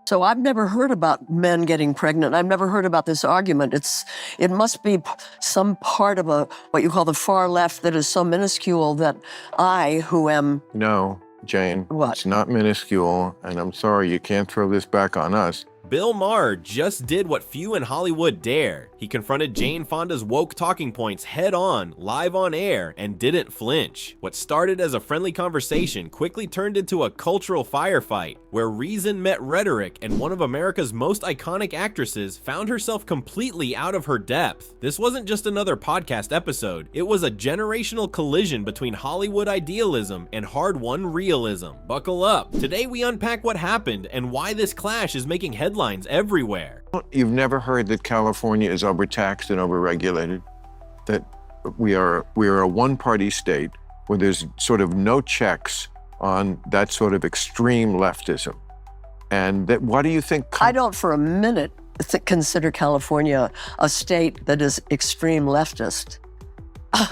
So I've never heard about men getting pregnant. I've never heard about this argument. It must be some part of what you call the far left that is so minuscule that I, who am... No, Jane. What? It's not minuscule, and I'm sorry, you can't throw this back on us. Bill Maher just did what few in Hollywood dare. He confronted Jane Fonda's woke talking points head on, live on air, and didn't flinch. What started as a friendly conversation quickly turned into a cultural firefight, where reason met rhetoric, and one of America's most iconic actresses found herself completely out of her depth. This wasn't just another podcast episode, it was a generational collision between Hollywood idealism and hard-won realism. Buckle up. Today we unpack what happened and why this clash is making headlines everywhere. You've never heard that California is overtaxed and overregulated? That we are a one-party state where there's sort of no checks on that sort of extreme leftism. And that, what do you think? I don't for a minute consider California a state that is extreme leftist.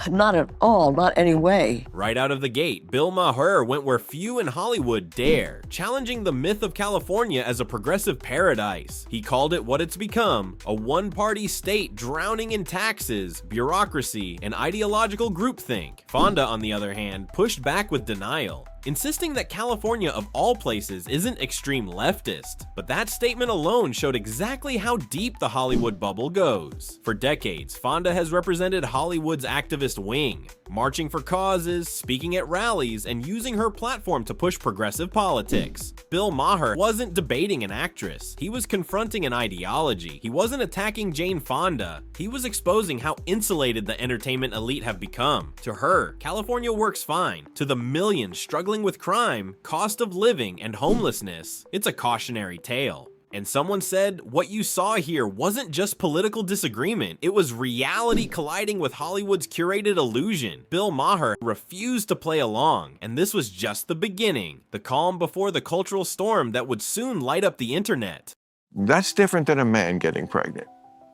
Not at all, not any way. Right out of the gate, Bill Maher went where few in Hollywood dare, challenging the myth of California as a progressive paradise. He called it what it's become, a one-party state drowning in taxes, bureaucracy, and ideological groupthink. Fonda, on the other hand, pushed back with denial, insisting that California of all places isn't extreme leftist. But that statement alone showed exactly how deep the Hollywood bubble goes. For decades, Fonda has represented Hollywood's activist wing, marching for causes, speaking at rallies, and using her platform to push progressive politics. Bill Maher wasn't debating an actress, he was confronting an ideology. He wasn't attacking Jane Fonda, he was exposing how insulated the entertainment elite have become. To her, California works fine. To the millions struggling with crime, cost of living, and homelessness, it's a cautionary tale. And someone said, what you saw here wasn't just political disagreement, it was reality colliding with Hollywood's curated illusion. Bill Maher refused to play along, and this was just the beginning, the calm before the cultural storm that would soon light up the internet. That's different than a man getting pregnant.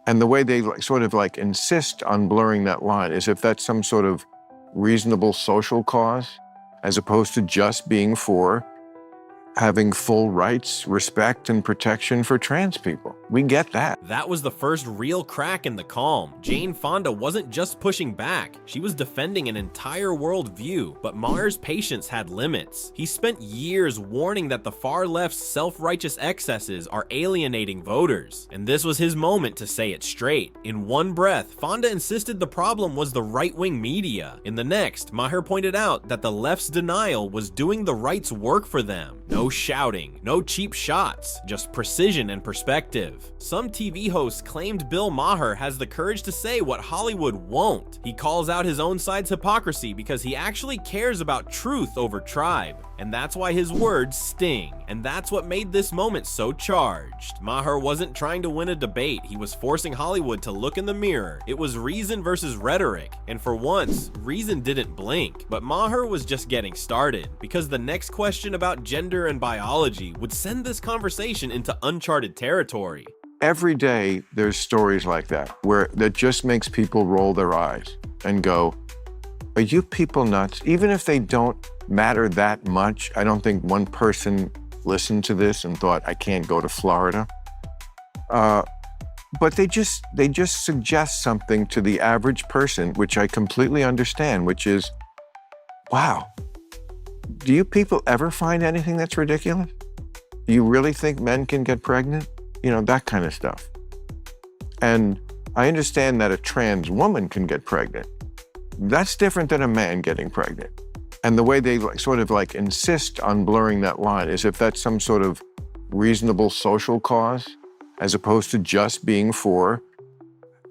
And the way they sort of insist on blurring that line is if that's some sort of reasonable social cause, as opposed to just being for having full rights, respect, and protection for trans people. We get that. That was the first real crack in the calm. Jane Fonda wasn't just pushing back, she was defending an entire worldview, but Maher's patience had limits. He spent years warning that the far left's self-righteous excesses are alienating voters, and this was his moment to say it straight. In one breath, Fonda insisted the problem was the right-wing media. In the next, Maher pointed out that the left's denial was doing the right's work for them. No shouting, no cheap shots, just precision and perspective. Some TV hosts claimed Bill Maher has the courage to say what Hollywood won't. He calls out his own side's hypocrisy because he actually cares about truth over tribe. And that's why his words sting. And that's what made this moment so charged. Maher wasn't trying to win a debate, he was forcing Hollywood to look in the mirror. It was reason versus rhetoric. And for once, reason didn't blink. But Maher was just getting started, because the next question about gender and biology would send this conversation into uncharted territory. Every day there's stories like that, that just makes people roll their eyes and go, are you people nuts? Even if they don't matter that much, I don't think one person listened to this and thought, I can't go to Florida. But they just suggest something to the average person, which I completely understand, which is, wow, do you people ever find anything that's ridiculous? Do you really think men can get pregnant? You know, that kind of stuff. And I understand that a trans woman can get pregnant. That's different than a man getting pregnant. And the way they sort of insist on blurring that line is if that's some sort of reasonable social cause, as opposed to just being for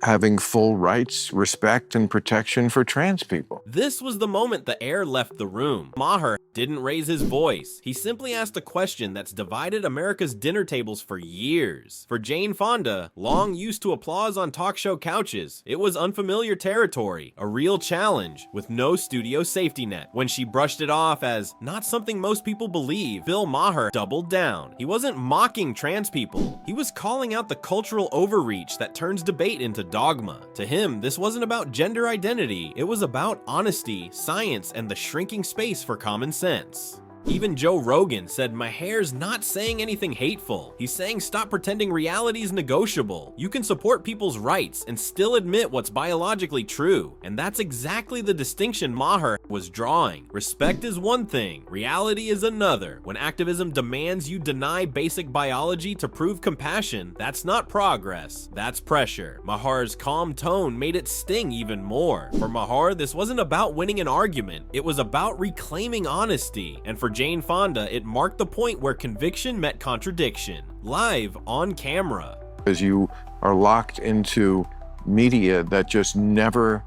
having full rights, respect, and protection for trans people. This was the moment the air left the room. Maher didn't raise his voice. He simply asked a question that's divided America's dinner tables for years. For Jane Fonda, long used to applause on talk show couches, it was unfamiliar territory, a real challenge with no studio safety net. When she brushed it off as not something most people believe, Bill Maher doubled down. He wasn't mocking trans people. He was calling out the cultural overreach that turns debate into dogma. To him, this wasn't about gender identity, it was about honesty, science, and the shrinking space for common sense. Even Joe Rogan said Maher's not saying anything hateful. He's saying stop pretending reality is negotiable. You can support people's rights and still admit what's biologically true. And that's exactly the distinction Maher was drawing. Respect is one thing, reality is another. When activism demands you deny basic biology to prove compassion, that's not progress, that's pressure. Maher's calm tone made it sting even more. For Maher, this wasn't about winning an argument, it was about reclaiming honesty. And for Jane Fonda, it marked the point where conviction met contradiction, live on camera. Because you are locked into media that just never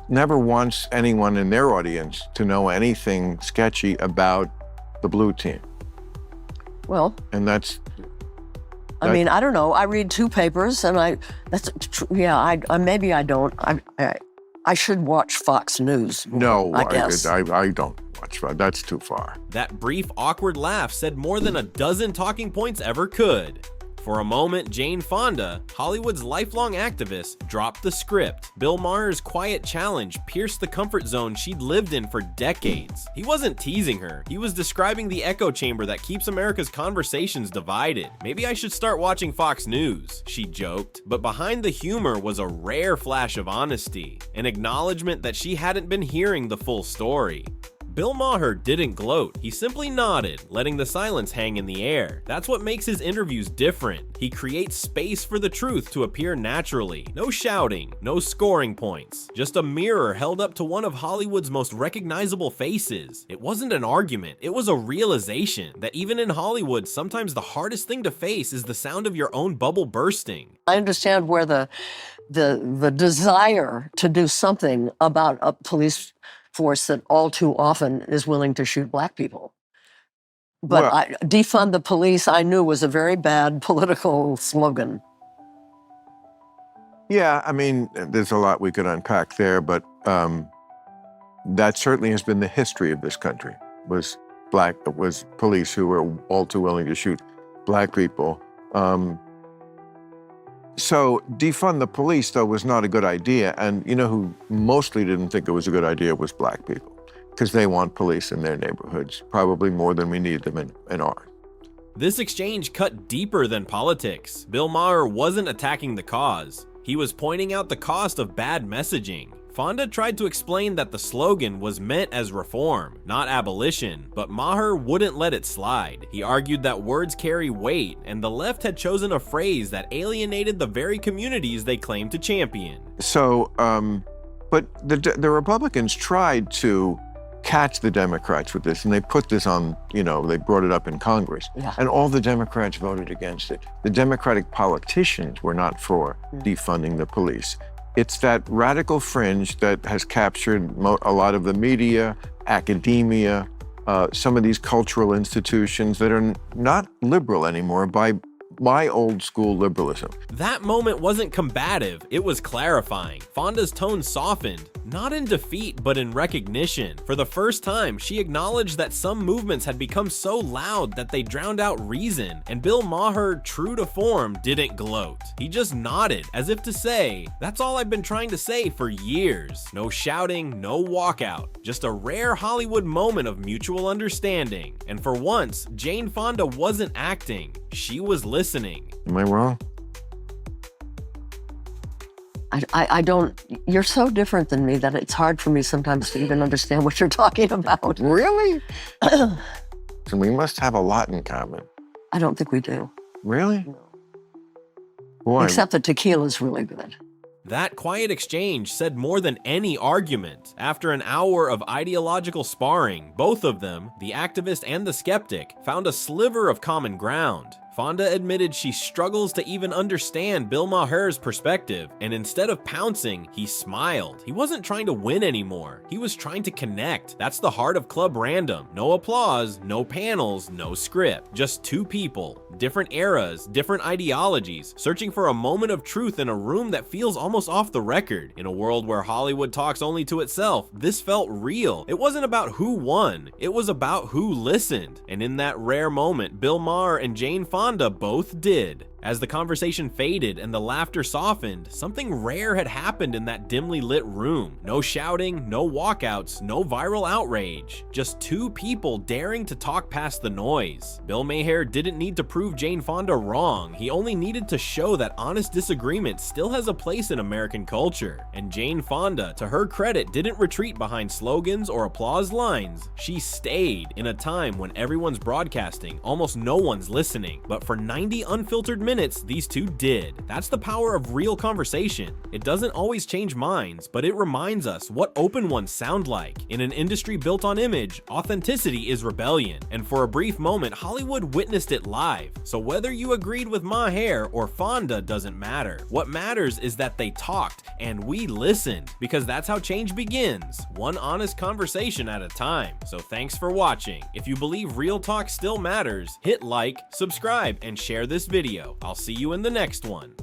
wants anyone in their audience to know anything sketchy about the blue team. Well, and that's I mean, I don't know. I read 2 papers, and maybe I don't. I should watch Fox News. No, I guess. I don't watch that. That's too far. That brief, awkward laugh said more than a dozen talking points ever could. For a moment, Jane Fonda, Hollywood's lifelong activist, dropped the script. Bill Maher's quiet challenge pierced the comfort zone she'd lived in for decades. He wasn't teasing her, he was describing the echo chamber that keeps America's conversations divided. Maybe I should start watching Fox News, she joked. But behind the humor was a rare flash of honesty, an acknowledgement that she hadn't been hearing the full story. Bill Maher didn't gloat, he simply nodded, letting the silence hang in the air. That's what makes his interviews different. He creates space for the truth to appear naturally. No shouting, no scoring points, just a mirror held up to one of Hollywood's most recognizable faces. It wasn't an argument, it was a realization that even in Hollywood, sometimes the hardest thing to face is the sound of your own bubble bursting. I understand where the desire to do something about a police force that all too often is willing to shoot Black people. But defund the police, I knew was a very bad political slogan. Yeah, I mean, there's a lot we could unpack there, but that certainly has been the history of this country, was police who were all too willing to shoot Black people. So defund the police, though, was not a good idea. And you know who mostly didn't think it was a good idea was Black people, because they want police in their neighborhoods, probably more than we need them in ours. This exchange cut deeper than politics. Bill Maher wasn't attacking the cause. He was pointing out the cost of bad messaging. Fonda tried to explain that the slogan was meant as reform, not abolition, but Maher wouldn't let it slide. He argued that words carry weight, and the left had chosen a phrase that alienated the very communities they claimed to champion. So, but the Republicans tried to catch the Democrats with this, and they put this on, they brought it up in Congress, and all the Democrats voted against it. The Democratic politicians were not for defunding the police. It's that radical fringe that has captured a lot of the media, academia, some of these cultural institutions that are not liberal anymore by old school liberalism. That moment wasn't combative, it was clarifying. Fonda's tone softened, not in defeat, but in recognition. For the first time, she acknowledged that some movements had become so loud that they drowned out reason, and Bill Maher, true to form, didn't gloat. He just nodded, as if to say, that's all I've been trying to say for years. No shouting, no walkout, just a rare Hollywood moment of mutual understanding. And for once, Jane Fonda wasn't acting, she was listening. Am I wrong? I don't, you're so different than me that it's hard for me sometimes to even understand what you're talking about. Really? So we must have a lot in common. I don't think we do. Really? No. Boy. Except that tequila's really good. That quiet exchange said more than any argument. After an hour of ideological sparring, both of them, the activist and the skeptic, found a sliver of common ground. Fonda admitted she struggles to even understand Bill Maher's perspective, and instead of pouncing, he smiled. He wasn't trying to win anymore. He was trying to connect. That's the heart of Club Random. No applause, no panels, no script. Just two people, different eras, different ideologies, searching for a moment of truth in a room that feels almost off the record. In a world where Hollywood talks only to itself, this felt real. It wasn't about who won, it was about who listened. And in that rare moment, Bill Maher and Jane Fonda both did. As the conversation faded and the laughter softened, something rare had happened in that dimly lit room. No shouting, no walkouts, no viral outrage. Just two people daring to talk past the noise. Bill Maher didn't need to prove Jane Fonda wrong. He only needed to show that honest disagreement still has a place in American culture. And Jane Fonda, to her credit, didn't retreat behind slogans or applause lines. She stayed in a time when everyone's broadcasting, almost no one's listening. But for 90 unfiltered minutes, these two did. That's the power of real conversation. It doesn't always change minds, but it reminds us what open ones sound like. In an industry built on image, authenticity is rebellion. And for a brief moment, Hollywood witnessed it live. So whether you agreed with Maher or Fonda doesn't matter. What matters is that they talked and we listened, because that's how change begins, one honest conversation at a time. So thanks for watching. If you believe real talk still matters, hit like, subscribe, and share this video. I'll see you in the next one.